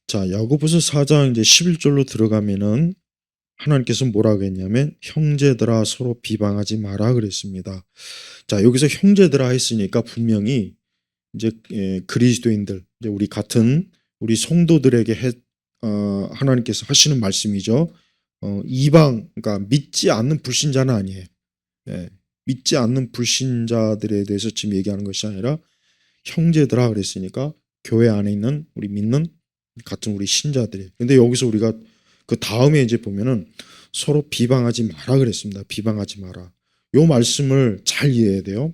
자, 야고보서 4장 이제 11절로 들어가면은 하나님께서 뭐라고 했냐면 형제들아 서로 비방하지 마라 그랬습니다. 자, 여기서 형제들아 했으니까 분명히 이제 그리스도인들, 이제 우리 같은 우리 성도들에게 하나님께서 하시는 말씀이죠. 이방, 그러니까 믿지 않는 불신자는 아니에요. 예, 믿지 않는 불신자들에 대해서 지금 얘기하는 것이 아니라 형제들아 그랬으니까 교회 안에 있는 우리 믿는 같은 우리 신자들이. 근데 여기서 우리가 그 다음에 이제 보면은 서로 비방하지 마라 그랬습니다. 비방하지 마라. 요 말씀을 잘 이해해야 돼요.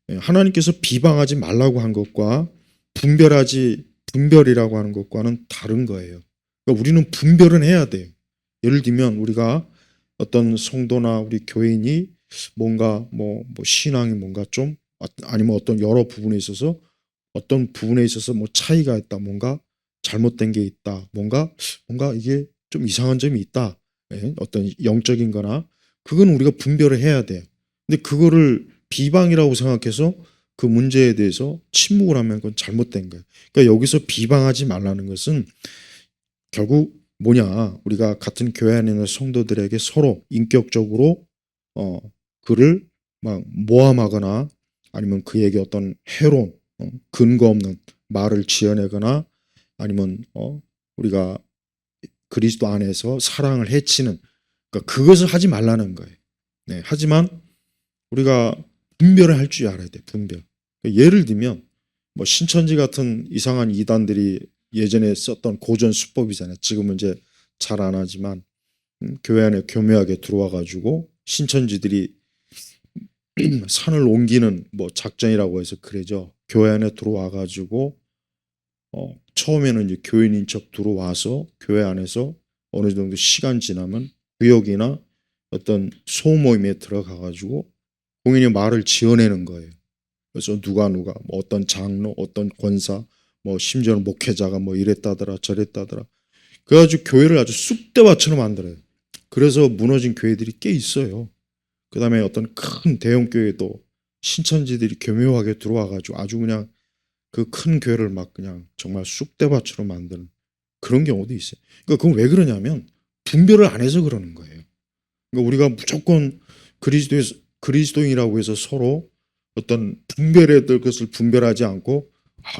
하나님께서 비방하지 말라고 한 것과 분별이라고 하는 것과는 다른 거예요. 그러니까 우리는 분별은 해야 돼요. 예를 들면 우리가 어떤 성도나 우리 교인이 뭔가 뭐 신앙이 뭔가 좀 아니면 어떤 여러 부분에 있어서 뭐 차이가 있다, 뭔가 잘못된 게 있다, 뭔가 이게 좀 이상한 점이 있다, 어떤 영적인 거나 그건 우리가 분별을 해야 돼. 근데 그거를 비방이라고 생각해서 그 문제에 대해서 침묵을 하면 그건 잘못된 거예요. 그러니까 여기서 비방하지 말라는 것은 결국 뭐냐, 우리가 같은 교회 안에 있는 성도들에게 서로 인격적으로 그를 막 모함하거나 아니면 그에게 어떤 해로운 근거 없는 말을 지어내거나 아니면 우리가 그리스도 안에서 사랑을 해치는, 그러니까 그것을 하지 말라는 거예요. 네, 하지만 우리가 분별을 할 줄 알아야 돼. 분별. 예를 들면 뭐 신천지 같은 이상한 이단들이 예전에 썼던 고전 수법이잖아요. 지금은 이제 잘 안 하지만 교회 안에 교묘하게 들어와 가지고 신천지들이 산을 옮기는 뭐 작전이라고 해서 그러죠. 교회 안에 들어와 가지고 처음에는 이제 교인인 척 들어와서 교회 안에서 어느 정도 시간 지나면 구역이나 어떤 소모임에 들어가 가지고 공인이 말을 지어내는 거예요. 그래서 누가 뭐 어떤 장로, 어떤 권사, 뭐 심지어는 목회자가 뭐 이랬다더라 저랬다더라. 그래가지고 교회를 아주 쑥대밭처럼 만들어요. 그래서 무너진 교회들이 꽤 있어요. 그 다음에 어떤 큰 대형 교회도 신천지들이 교묘하게 들어와가지고 아주 그냥 그 큰 교회를 막 그냥 정말 쑥대밭으로 만드는 그런 경우도 있어요. 그러니까 그건 왜 그러냐면 분별을 안 해서 그러는 거예요. 그러니까 우리가 무조건 그리스도인이라고 해서 서로 어떤 분별해야 될 것을 분별하지 않고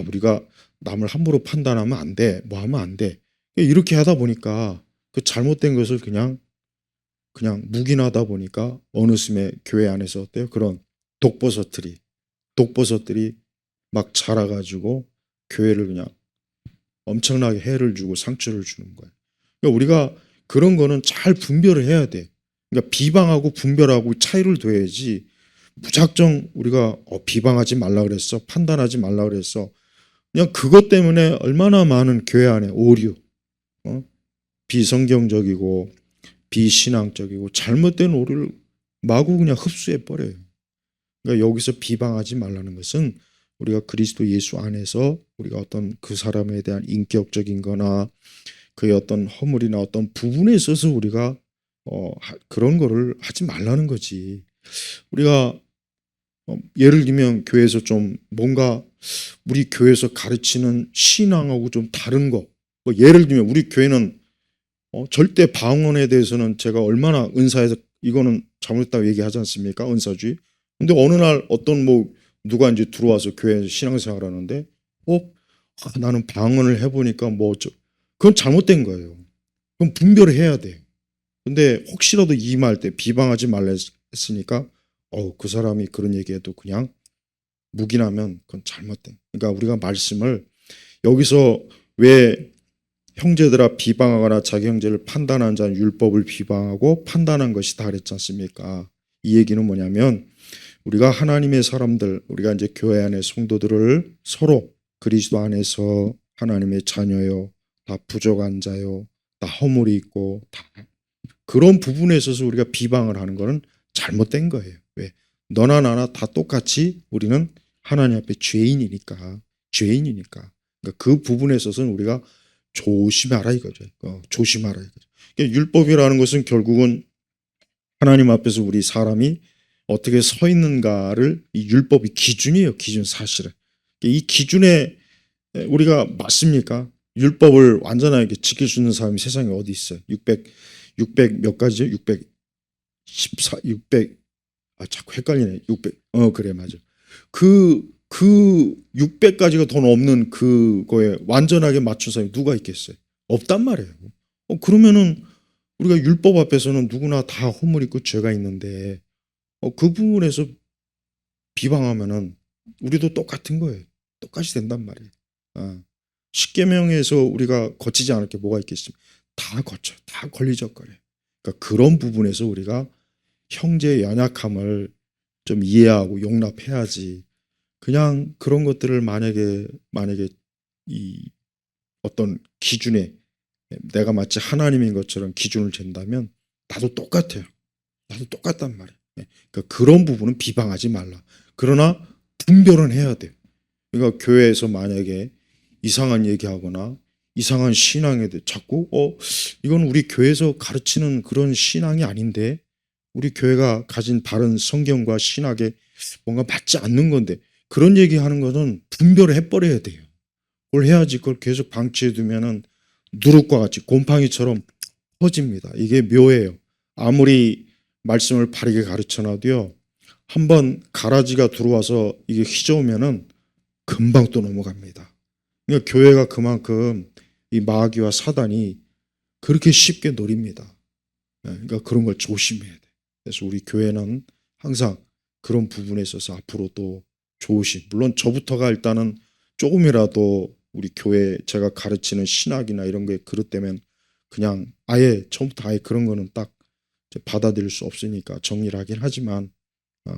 우리가 남을 함부로 판단하면 안 돼, 뭐 하면 안 돼. 이렇게 하다 보니까 그 잘못된 것을 그냥 묵인하다 보니까 어느 순에 교회 안에서 어때요? 그런 독버섯들이 막 자라가지고 교회를 그냥 엄청나게 해를 주고 상처를 주는 거예요. 그러니까 우리가 그런 거는 잘 분별을 해야 돼. 그러니까 비방하고 분별하고 차이를 둬야지 무작정 우리가 비방하지 말라 그랬어, 판단하지 말라 그랬어, 그냥 그것 때문에 얼마나 많은 교회 안에 오류, 비성경적이고 비신앙적이고 잘못된 오류를 마구 그냥 흡수해 버려요. 그러니까 여기서 비방하지 말라는 것은 우리가 그리스도 예수 안에서 우리가 어떤 그 사람에 대한 인격적인 거나 그의 어떤 허물이나 어떤 부분에 있어서 우리가 그런 거를 하지 말라는 거지. 우리가 예를 들면 교회에서 좀 뭔가 우리 교회에서 가르치는 신앙하고 좀 다른 거, 뭐 예를 들면 우리 교회는 절대 방언에 대해서는 제가 얼마나 은사에서 이거는 잘못했다고 얘기하지 않습니까? 은사주의. 근데 어느 날 어떤 뭐 누가 이제 들어와서 교회에서 신앙생활 하는데 나는 방언을 해보니까 그건 잘못된 거예요. 그럼 분별을 해야 돼. 근데 혹시라도 임할 때 비방하지 말라 했으니까 그 사람이 그런 얘기해도 그냥 묵인하면 그건 잘못된. 그러니까 우리가 말씀을 여기서 왜 형제들아 비방하거나 자기 형제를 판단한 자는 율법을 비방하고 판단한 것이다 그랬지 않습니까? 이 얘기는 뭐냐면 우리가 하나님의 사람들, 우리가 이제 교회 안의 성도들을 서로 그리스도 안에서 하나님의 자녀요, 다 부족한 자요, 다 허물이 있고 다 그런 부분에 있어서 우리가 비방을 하는 것은 잘못된 거예요. 왜? 너나 나나 다 똑같이 우리는 하나님 앞에 죄인이니까. 그러니까 그 부분에 있어서는 우리가 조심하라 이거죠. 조심하라 이거죠. 그러니까 율법이라는 것은 결국은 하나님 앞에서 우리 사람이 어떻게 서 있는가를, 이 율법이 기준이에요. 기준 사실은. 이 기준에 우리가 맞습니까? 율법을 완전하게 지킬 수 있는 사람이 세상에 어디 있어요? 600 몇 가지죠? 614, 600, 자꾸 헷갈리네. 600, 그래, 맞아. 그 600가지가 더 넘는 그거에 완전하게 맞춘 사람이 누가 있겠어요? 없단 말이에요. 그러면은 우리가 율법 앞에서는 누구나 다 허물 있고 죄가 있는데, 그 부분에서 비방하면은 우리도 똑같은 거예요. 똑같이 된단 말이에요. 십계명에서 우리가 거치지 않을 게 뭐가 있겠습니까? 다 거쳐, 다 걸리적거려. 그러니까 그런 부분에서 우리가 형제의 연약함을 좀 이해하고 용납해야지. 그냥 그런 것들을 만약에 이 어떤 기준에 내가 마치 하나님인 것처럼 기준을 잰다면 나도 똑같아요. 나도 똑같단 말이에요. 그러니까 그런 부분은 비방하지 말라. 그러나 분별은 해야 돼요. 그러니까 교회에서 만약에 이상한 얘기하거나 이상한 신앙에 대해 자꾸 이건 우리 교회에서 가르치는 그런 신앙이 아닌데, 우리 교회가 가진 바른 성경과 신학에 뭔가 맞지 않는 건데, 그런 얘기하는 것은 분별을 해버려야 돼요. 그걸 해야지. 그걸 계속 방치해 두면은 누룩과 같이 곰팡이처럼 퍼집니다. 이게 묘해요. 아무리 말씀을 바르게 가르쳐놔도요, 한번 가라지가 들어와서 이게 휘저으면은 금방 또 넘어갑니다. 그러니까 교회가 그만큼 이 마귀와 사단이 그렇게 쉽게 노립니다. 그러니까 그런 걸 조심해야 돼. 그래서 우리 교회는 항상 그런 부분에 있어서 앞으로도 조심. 물론 저부터가 일단은 조금이라도 우리 교회 제가 가르치는 신학이나 이런 게 그릇되면 그냥 아예 처음부터 아예 그런 거는 딱 받아들일 수 없으니까 정리를 하긴 하지만,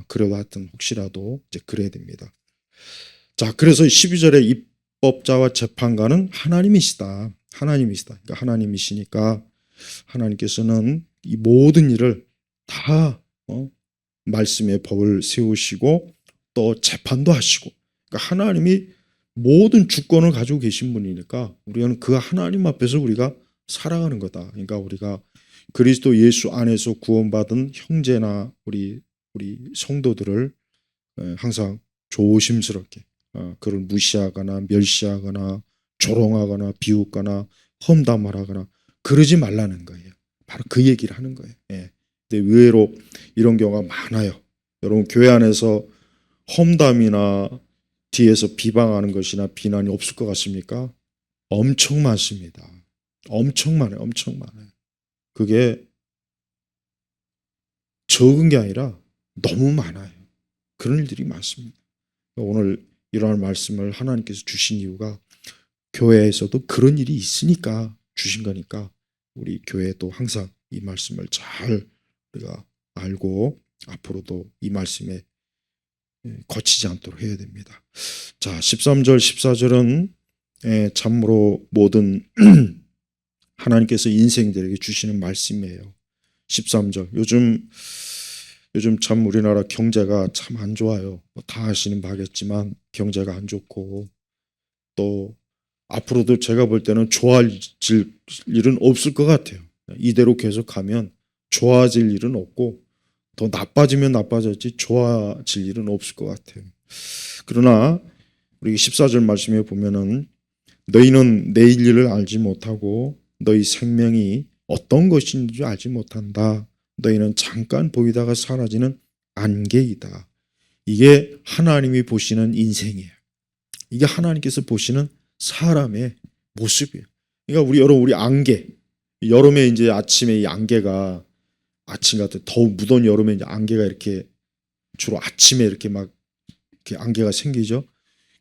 그래도 하여튼 혹시라도 이제 그래야 됩니다. 자, 그래서 12절에 입법자와 재판관은 하나님이시다. 하나님이시다. 그러니까 하나님이시니까 하나님께서는 이 모든 일을 다 말씀의 법을 세우시고 또 재판도 하시고, 그러니까 하나님이 모든 주권을 가지고 계신 분이니까 우리는 그 하나님 앞에서 우리가 살아가는 거다. 그러니까 우리가 그리스도 예수 안에서 구원받은 형제나 우리 성도들을 항상 조심스럽게 그를 무시하거나 멸시하거나 조롱하거나 비웃거나 험담하거나 그러지 말라는 거예요. 바로 그 얘기를 하는 거예요. 근데 의외로 이런 경우가 많아요. 여러분 교회 안에서 험담이나 뒤에서 비방하는 것이나 비난이 없을 것 같습니까? 엄청 많습니다. 엄청 많아요. 엄청 많아요. 그게 적은 게 아니라 너무 많아요. 그런 일들이 많습니다. 오늘 이러한 말씀을 하나님께서 주신 이유가 교회에서도 그런 일이 있으니까 주신 거니까 우리 교회도 항상 이 말씀을 잘 우리가 알고 앞으로도 이 말씀에 거치지 않도록 해야 됩니다. 자, 13절 14절은 참으로 모든 하나님께서 인생들에게 주시는 말씀이에요. 13절 요즘 참 우리나라 경제가 참 안 좋아요. 다 아시는 바겠지만 경제가 안 좋고 또 앞으로도 제가 볼 때는 좋아질 일은 없을 것 같아요. 이대로 계속하면 좋아질 일은 없고 더 나빠지면 나빠졌지 좋아질 일은 없을 것 같아요. 그러나 우리 14절 말씀에 보면은 너희는 내일 일을 알지 못하고 너희 생명이 어떤 것인지 알지 못한다. 너희는 잠깐 보이다가 사라지는 안개이다. 이게 하나님이 보시는 인생이에요. 이게 하나님께서 보시는 사람의 모습이에요. 그러니까 우리 안개, 여름에 이제 아침에 이 안개가 아침 같은 더욱 무더운 여름에 이제 안개가 이렇게 주로 아침에 이렇게 막 이렇게 안개가 생기죠.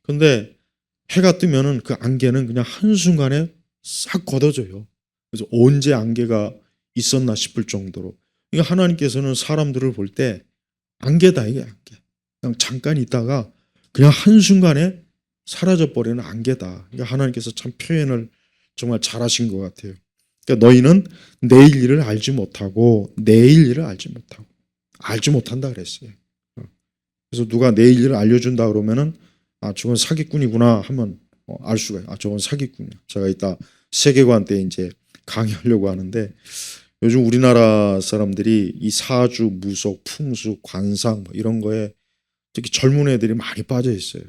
그런데 해가 뜨면은 그 안개는 그냥 한순간에 싹 걷어져요. 그래서 언제 안개가 있었나 싶을 정도로. 그러니까 하나님께서는 사람들을 볼 때 안개다 이게 안개. 그냥 잠깐 있다가 그냥 한순간에 사라져버리는 안개다. 그러니까 하나님께서 참 표현을 정말 잘하신 것 같아요. 그러니까 너희는 내일 일을 알지 못하고 내일 일을 알지 못한다 그랬어요. 그래서 누가 내일 일을 알려준다 그러면은 저건 사기꾼이구나 하면 알 수가 있어요. 저건 사기꾼이야. 제가 이따 세계관 때 이제 강의하려고 하는데 요즘 우리나라 사람들이 이 사주, 무속, 풍수, 관상 뭐 이런 거에 특히 젊은 애들이 많이 빠져 있어요.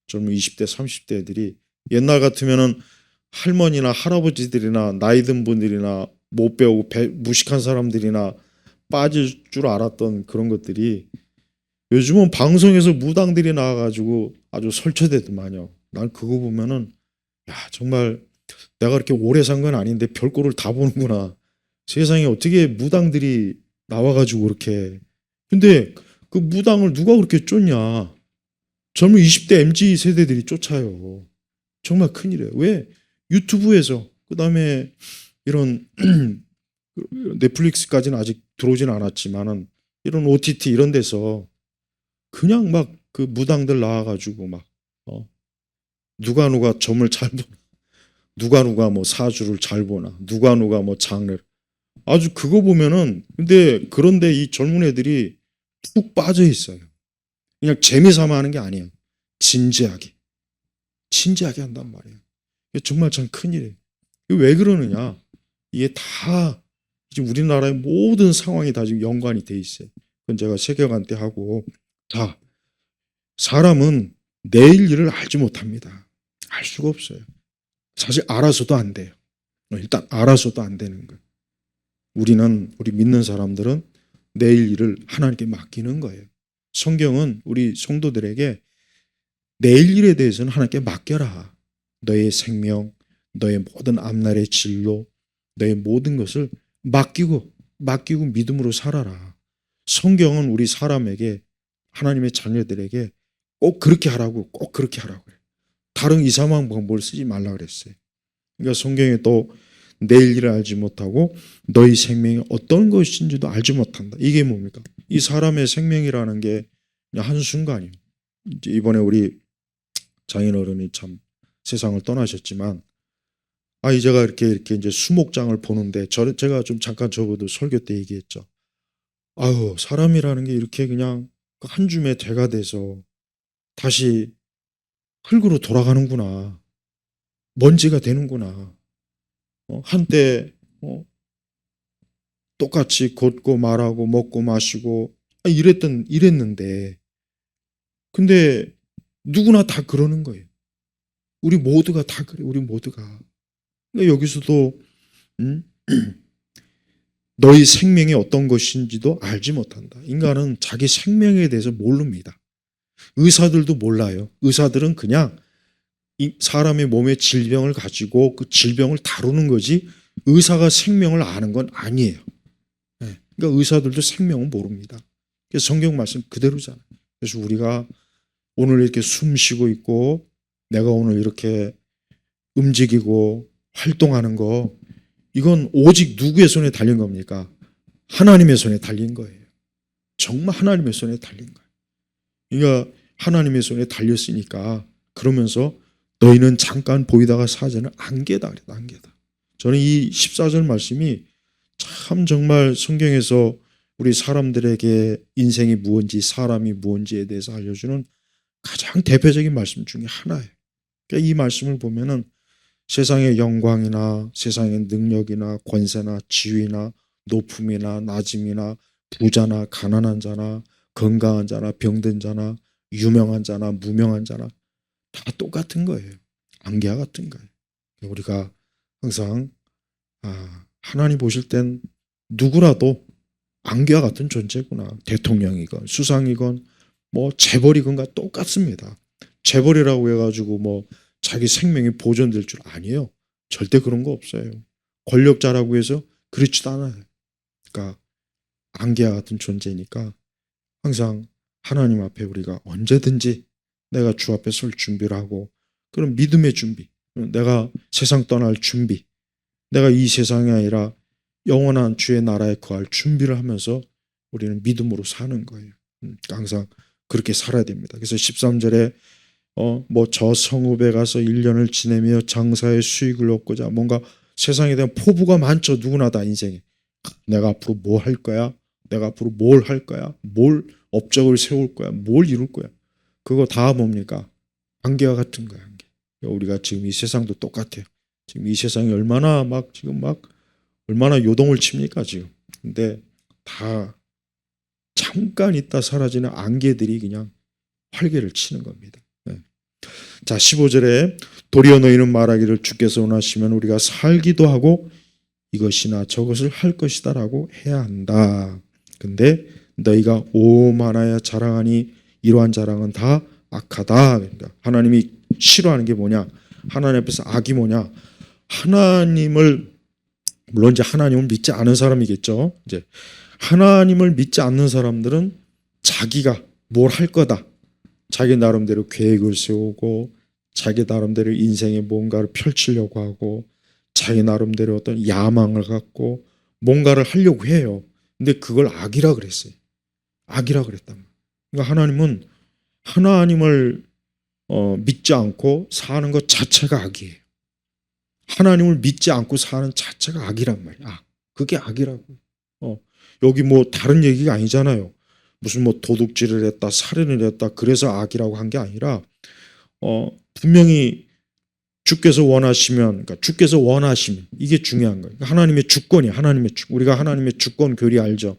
젊은 20대, 30대 애들이 옛날 같으면은 할머니나 할아버지들이나 나이 든 분들이나 못 배우고 무식한 사람들이나 빠질 줄 알았던 그런 것들이 요즘은 방송에서 무당들이 나와가지고 아주 설쳐대더만요. 난 그거 보면은 야 정말 내가 그렇게 오래 산 건 아닌데 별꼴을 다 보는구나. 세상에 어떻게 무당들이 나와가지고 그렇게. 근데 그 무당을 누가 그렇게 쫓냐. 젊은 20대 MZ 세대들이 쫓아요. 정말 큰일이에요. 왜? 유튜브에서 그다음에 이런 넷플릭스까지는 아직 들어오진 않았지만은 이런 OTT 이런 데서 그냥 막 그 무당들 나와가지고 막 누가 점을 잘 보나, 누가 뭐 사주를 잘 보나, 누가 뭐 장례를 아주 그거 보면은 그런데 이 젊은 애들이 푹 빠져 있어요. 그냥 재미삼아 하는 게 아니에요. 진지하게 한단 말이에요. 이게 정말 참 큰일이에요. 이게 왜 그러느냐? 이게 다 지금 우리나라의 모든 상황이 다 지금 연관이 돼 있어요. 그건 제가 세계관 때 하고. 자, 사람은 내일 일을 알지 못합니다. 알 수가 없어요. 사실 알아서도 안 돼요. 일단 알아서도 안 되는 거예요. 우리 믿는 사람들은 내일 일을 하나님께 맡기는 거예요. 성경은 우리 성도들에게 내일 일에 대해서는 하나님께 맡겨라. 너의 생명, 너의 모든 앞날의 진로, 너의 모든 것을 맡기고 믿음으로 살아라. 성경은 우리 사람에게 하나님의 자녀들에게 꼭 그렇게 하라고 그래요. 다른 이상한 방법을 쓰지 말라 그랬어요. 그러니까 성경에 또 내일 일을 알지 못하고 너희 생명이 어떤 것인지도 알지 못한다. 이게 뭡니까? 이 사람의 생명이라는 게 한순간이에요. 이번에 우리 장인어른이 참 세상을 떠나셨지만 제가 이렇게 이제 수목장을 보는데 제가 좀 잠깐 저번도 설교 때 얘기했죠. 사람이라는 게 이렇게 그냥 한 줌의 대가 돼서 다시 흙으로 돌아가는구나. 먼지가 되는구나. 한때 똑같이 걷고 말하고 먹고 마시고 이랬는데 근데 누구나 다 그러는 거예요. 우리 모두가 다 그래. 우리 모두가. 그러니까 여기서도 너희 생명이 어떤 것인지도 알지 못한다. 인간은 자기 생명에 대해서 모릅니다. 의사들도 몰라요. 의사들은 그냥 이 사람의 몸에 질병을 가지고 그 질병을 다루는 거지 의사가 생명을 아는 건 아니에요. 그러니까 의사들도 생명은 모릅니다. 그래서 성경 말씀 그대로잖아요. 그래서 우리가 오늘 이렇게 숨 쉬고 있고 내가 오늘 이렇게 움직이고 활동하는 거 이건 오직 누구의 손에 달린 겁니까? 하나님의 손에 달린 거예요. 정말 하나님의 손에 달린 거예요. 그러니까 하나님의 손에 달렸으니까 그러면서 너희는 잠깐 보이다가 사자는 안개다 그랬다. 안개다. 저는 이 14절 말씀이 참 정말 성경에서 우리 사람들에게 인생이 무엇인지 사람이 무엇인지에 대해서 알려주는 가장 대표적인 말씀 중에 하나예요. 그러니까 이 말씀을 보면은 세상의 영광이나 세상의 능력이나 권세나 지위나 높음이나 낮음이나 부자나 가난한 자나 건강한 자나 병든 자나 유명한 자나 무명한 자나 다 똑같은 거예요. 안개와 같은 거예요. 우리가 항상 하나님 보실 땐 누구라도 안개와 같은 존재구나. 대통령이건 수상이건 뭐 재벌이건가 똑같습니다. 재벌이라고 해가지고 뭐 자기 생명이 보존될 줄 아니에요. 절대 그런 거 없어요. 권력자라고 해서 그렇지도 않아요. 그러니까 안개와 같은 존재니까 항상 하나님 앞에 우리가 언제든지 내가 주 앞에 설 준비를 하고 그런 믿음의 준비, 내가 세상 떠날 준비, 내가 이 세상이 아니라 영원한 주의 나라에 거할 준비를 하면서 우리는 믿음으로 사는 거예요. 항상 그렇게 살아야 됩니다. 그래서 13절에 뭐 저 성읍에 가서 1년을 지내며 장사의 수익을 얻고자 뭔가 세상에 대한 포부가 많죠. 누구나 다 인생에. 내가 앞으로 뭐 할 거야? 내가 앞으로 뭘 할 거야? 뭘 업적을 세울 거야? 뭘 이룰 거야? 그거 다 뭡니까? 안개와 같은 거야. 안개. 우리가 지금 이 세상도 똑같아요. 지금 이 세상이 얼마나 얼마나 요동을 칩니까 지금. 근데 다 잠깐 있다 사라지는 안개들이 그냥 활개를 치는 겁니다. 자, 15절에 도리어 너희는 말하기를 주께서 원하시면 우리가 살기도 하고 이것이나 저것을 할 것이다라고 해야 한다. 근데 너희가 오만하여 자랑하니 이러한 자랑은 다 악하다. 그러니까 하나님이 싫어하는 게 뭐냐? 하나님 앞에서 악이 뭐냐? 하나님을, 물론 이제 하나님을 믿지 않은 사람이겠죠. 이제 하나님을 믿지 않는 사람들은 자기가 뭘 할 거다. 자기 나름대로 계획을 세우고 자기 나름대로 인생에 뭔가를 펼치려고 하고 자기 나름대로 어떤 야망을 갖고 뭔가를 하려고 해요. 근데 그걸 악이라 그랬어요. 악이라 그랬단 말이에요. 그러니까 하나님은 하나님을 믿지 않고 사는 것 자체가 악이에요. 하나님을 믿지 않고 사는 자체가 악이란 말이에요. 그게 악이라고. 여기 뭐 다른 얘기가 아니잖아요. 무슨 뭐 도둑질을 했다, 살인을 했다, 그래서 악이라고 한 게 아니라 분명히 주께서 원하시면, 그러니까 주께서 원하시면 이게 중요한 거예요. 하나님의 주권이 우리가 하나님의 주권 교리 알죠.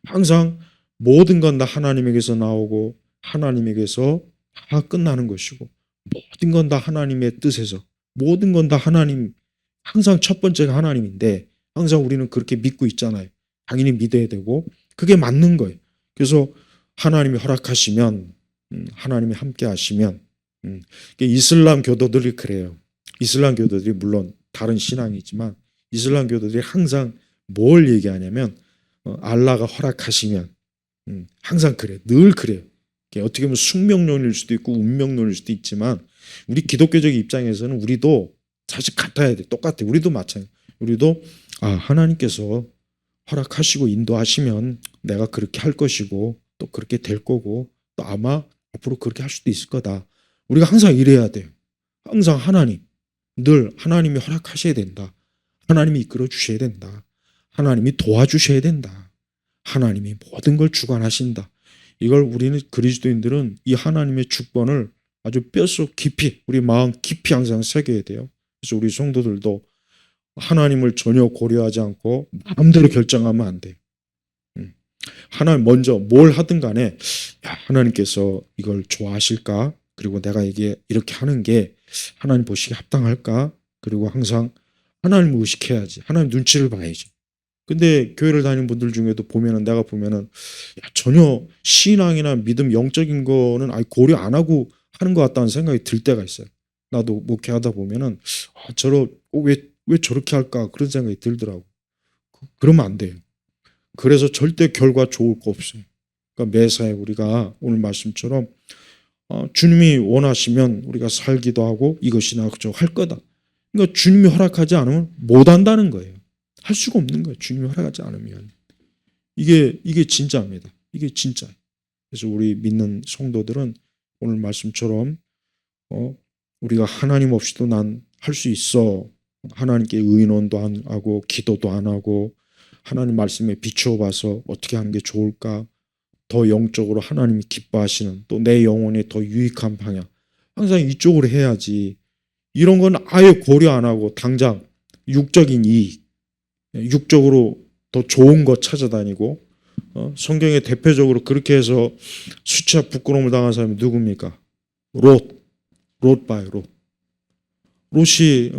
항상 모든 건 다 하나님에게서 나오고 하나님에게서 다 끝나는 것이고 모든 건 다 하나님의 뜻에서 모든 건 다 하나님, 항상 첫 번째가 하나님인데 항상 우리는 그렇게 믿고 있잖아요. 당연히 믿어야 되고 그게 맞는 거예요. 그래서 하나님이 허락하시면 하나님이 함께 하시면 이슬람 교도들이 그래요. 이슬람 교도들이 물론 다른 신앙이지만 이슬람 교도들이 항상 뭘 얘기하냐면 알라가 허락하시면 항상 그래요. 늘 그래요. 어떻게 보면 숙명론일 수도 있고 운명론일 수도 있지만 우리 기독교적 입장에서는 우리도 사실 같아야 돼. 똑같아. 우리도 마찬가지. 우리도 하나님께서 허락하시고 인도하시면 내가 그렇게 할 것이고 또 그렇게 될 거고 또 아마 앞으로 그렇게 할 수도 있을 거다. 우리가 항상 이래야 돼요. 항상 하나님, 늘 하나님이 허락하셔야 된다. 하나님이 이끌어 주셔야 된다. 하나님이 도와주셔야 된다. 하나님이 모든 걸 주관하신다. 이걸 우리는 그리스도인들은 이 하나님의 주권을 아주 뼛속 깊이 우리 마음 깊이 항상 새겨야 돼요. 그래서 우리 성도들도 하나님을 전혀 고려하지 않고 마음대로 결정하면 안 돼요. 하나님 먼저 뭘 하든 간에 하나님께서 이걸 좋아하실까? 그리고 내가 이게 이렇게 하는 게 하나님 보시기에 합당할까? 그리고 항상 하나님을 의식해야지. 하나님 눈치를 봐야지. 근데 교회를 다니는 분들 중에도 내가 보면은 전혀 신앙이나 믿음 영적인 거는 아예 고려 안 하고 하는 것 같다는 생각이 들 때가 있어요. 나도 목회하다 보면은 왜 저렇게 할까 그런 생각이 들더라고. 그러면 안 돼요. 그래서 절대 결과 좋을 거 없어요. 그러니까 매사에 우리가 오늘 말씀처럼 주님이 원하시면 우리가 살기도 하고 이것이나 저것 할 거다. 그러니까 주님이 허락하지 않으면 못 한다는 거예요. 할 수가 없는 거예요. 주님이 허락하지 않으면. 이게 진짜입니다. 이게 진짜. 그래서 우리 믿는 성도들은 오늘 말씀처럼 우리가 하나님 없이도 난 할 수 있어. 하나님께 의논도 안 하고 기도도 안 하고 하나님 말씀에 비추어 봐서 어떻게 하는 게 좋을까? 더 영적으로 하나님이 기뻐하시는 또 내 영혼에 더 유익한 방향. 항상 이쪽으로 해야지. 이런 건 아예 고려 안 하고 당장 육적인 이익, 육적으로 더 좋은 것 찾아다니고 성경에 대표적으로 그렇게 해서 수치와 부끄러움을 당한 사람이 누굽니까? 롯 봐요. 롯이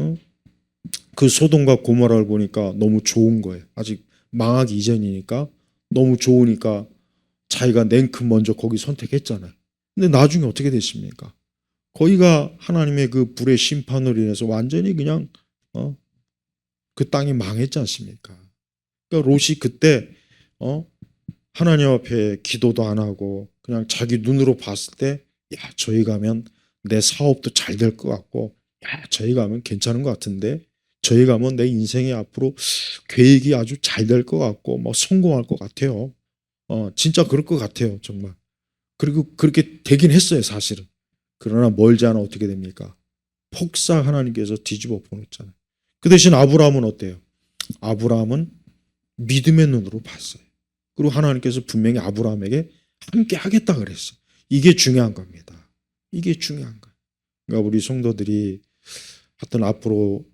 그 소돔과 고모라를 보니까 너무 좋은 거예요. 아직 망하기 이전이니까 너무 좋으니까 자기가 냉큼 먼저 거기 선택했잖아요. 근데 나중에 어떻게 됐습니까? 거기가 하나님의 그 불의 심판으로 인해서 완전히 그냥 그 땅이 망했지 않습니까? 그러니까 롯이 그때 하나님 앞에 기도도 안 하고 그냥 자기 눈으로 봤을 때 저희 가면 내 사업도 잘 될 것 같고 저희 가면 괜찮은 것 같은데 저희 가면 내 인생에 앞으로 계획이 아주 잘 될 것 같고 뭐 성공할 것 같아요. 진짜 그럴 것 같아요. 정말. 그리고 그렇게 되긴 했어요. 사실은. 그러나 멀지 않아 어떻게 됩니까? 폭삭 하나님께서 뒤집어 보냈잖아요. 그 대신 아브라함은 어때요? 아브라함은 믿음의 눈으로 봤어요. 그리고 하나님께서 분명히 아브라함에게 함께 하겠다 그랬어요. 이게 중요한 겁니다. 이게 중요한 거예요. 그러니까 우리 성도들이 하여튼 앞으로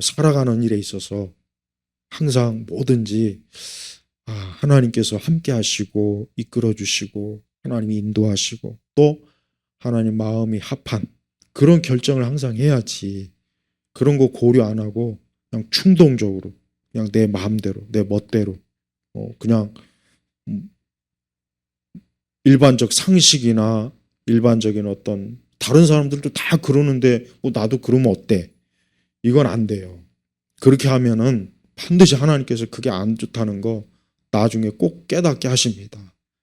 살아가는 일에 있어서 항상 뭐든지 하나님께서 함께 하시고 이끌어 주시고 하나님이 인도하시고 또 하나님 마음이 합한 그런 결정을 항상 해야지. 그런 거 고려 안 하고 그냥 충동적으로 그냥 내 마음대로 내 멋대로 그냥 일반적 상식이나 일반적인 어떤 다른 사람들도 다 그러는데 뭐 나도 그러면 어때? 이건 안 돼요. 그렇게 하면은 반드시 하나님께서 그게 안 좋다는 거 나중에 꼭 깨닫게 하십니다.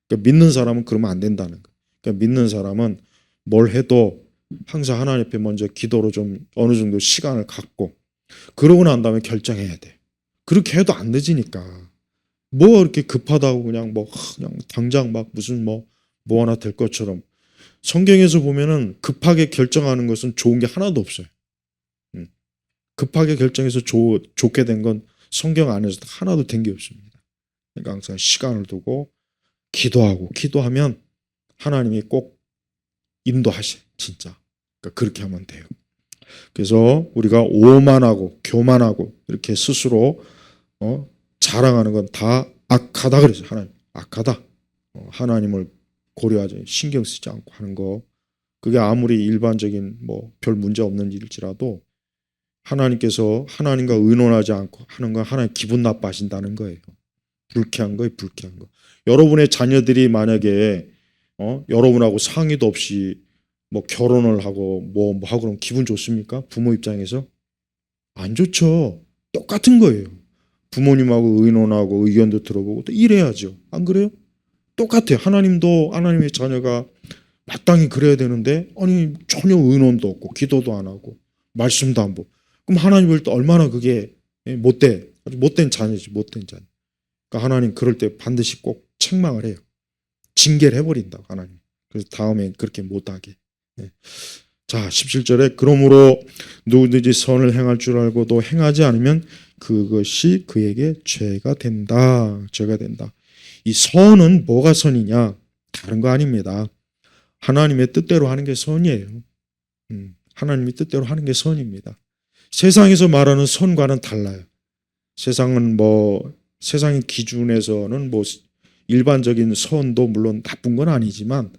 그러니까 믿는 사람은 그러면 안 된다는 거. 그러니까 믿는 사람은 뭘 해도 항상 하나님 앞에 먼저 기도로 좀 어느 정도 시간을 갖고 그러고 난 다음에 결정해야 돼. 그렇게 해도 안 늦으니까. 뭐 이렇게 급하다고 그냥 그냥 당장 막 무슨 뭐 하나 될 것처럼 성경에서 보면은 급하게 결정하는 것은 좋은 게 하나도 없어요. 급하게 결정해서 좋게 된 건 성경 안에서 하나도 된 게 없습니다. 그러니까 항상 시간을 두고 기도하면 하나님이 꼭 인도하셔, 진짜. 그러니까 그렇게 하면 돼요. 그래서 우리가 오만하고 교만하고 이렇게 스스로 자랑하는 건 다 악하다 그러죠. 하나님 악하다. 하나님을 고려하지 신경 쓰지 않고 하는 거. 그게 아무리 일반적인 별 문제 없는 일일지라도 하나님께서 하나님과 의논하지 않고 하는 건 하나님 기분 나빠하신다는 거예요. 불쾌한 거예요, 불쾌한 거. 여러분의 자녀들이 만약에 여러분하고 상의도 없이 결혼을 하고 뭐 하고 그러면 기분 좋습니까? 부모 입장에서 안 좋죠. 똑같은 거예요. 부모님하고 의논하고 의견도 들어보고 또 이래야죠. 안 그래요? 똑같아요. 하나님도 하나님의 자녀가 마땅히 그래야 되는데 아니 전혀 의논도 없고 기도도 안 하고 말씀도 안 보고 그럼 하나님을 또 얼마나 그게 못돼 아주 못된 자녀지 못된 자녀. 그러니까 하나님 그럴 때 반드시 꼭 책망을 해요. 징계를 해버린다고 하나님. 그래서 다음에 그렇게 못하게. 자 17절에 그러므로 누구든지 선을 행할 줄 알고도 행하지 않으면 그것이 그에게 죄가 된다. 죄가 된다. 이 선은 뭐가 선이냐? 다른 거 아닙니다. 하나님의 뜻대로 하는 게 선이에요. 하나님의 뜻대로 하는 게 선입니다. 세상에서 말하는 선과는 달라요. 세상은 세상의 기준에서는 일반적인 선도 물론 나쁜 건 아니지만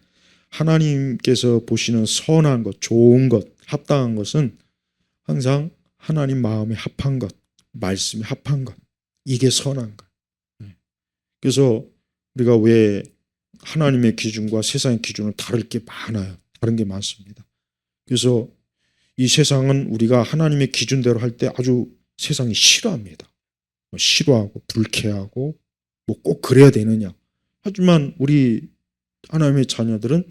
하나님께서 보시는 선한 것, 좋은 것, 합당한 것은 항상 하나님 마음에 합한 것, 말씀에 합한 것, 이게 선한 것. 그래서 우리가 왜 하나님의 기준과 세상의 기준은 다를 게 많아요. 다른 게 많습니다. 그래서 이 세상은 우리가 하나님의 기준대로 할 때 아주 세상이 싫어합니다. 싫어하고 불쾌하고 꼭 그래야 되느냐. 하지만 우리 하나님의 자녀들은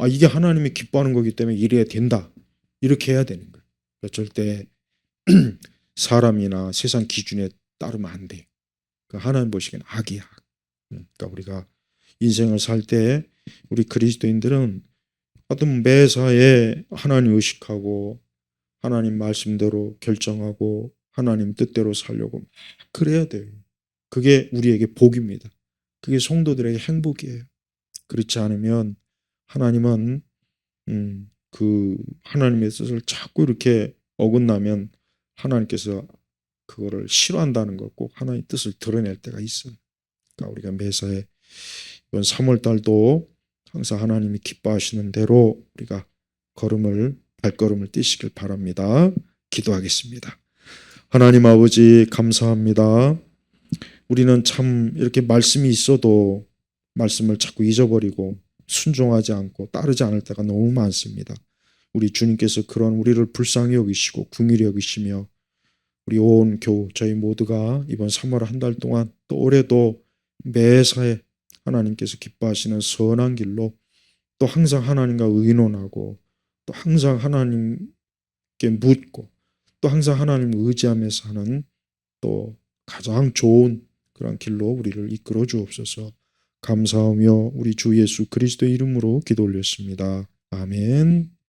이게 하나님이 기뻐하는 거기 때문에 이래야 된다. 이렇게 해야 되는 거예요. 그러니까 절대 사람이나 세상 기준에 따르면 안 돼요. 그러니까 하나님 보시기엔 악이야. 그러니까 우리가 인생을 살 때 우리 그리스도인들은 하여튼 매사에 하나님 의식하고 하나님 말씀대로 결정하고 하나님 뜻대로 살려고 그래야 돼요. 그게 우리에게 복입니다. 그게 성도들에게 행복이에요. 그렇지 않으면 하나님은 그 하나님의 뜻을 자꾸 이렇게 어긋나면 하나님께서 그거를 싫어한다는 걸 꼭 하나님의 뜻을 드러낼 때가 있어요. 그러니까 우리가 매사에 이번 3월 달도 항상 하나님이 기뻐하시는 대로 우리가 발걸음을 띄시길 바랍니다. 기도하겠습니다. 하나님 아버지 감사합니다. 우리는 참 이렇게 말씀이 있어도 말씀을 자꾸 잊어버리고 순종하지 않고 따르지 않을 때가 너무 많습니다. 우리 주님께서 그런 우리를 불쌍히 여기시고 긍휼히 여기시며 우리 온 교우 저희 모두가 이번 3월 한 달 동안 또 올해도 매사에 하나님께서 기뻐하시는 선한 길로 또 항상 하나님과 의논하고 또 항상 하나님께 묻고 또 항상 하나님을 의지하며 사는 또 가장 좋은 그런 길로 우리를 이끌어 주옵소서. 감사하며 우리 주 예수 그리스도의 이름으로 기도 올렸습니다. 아멘.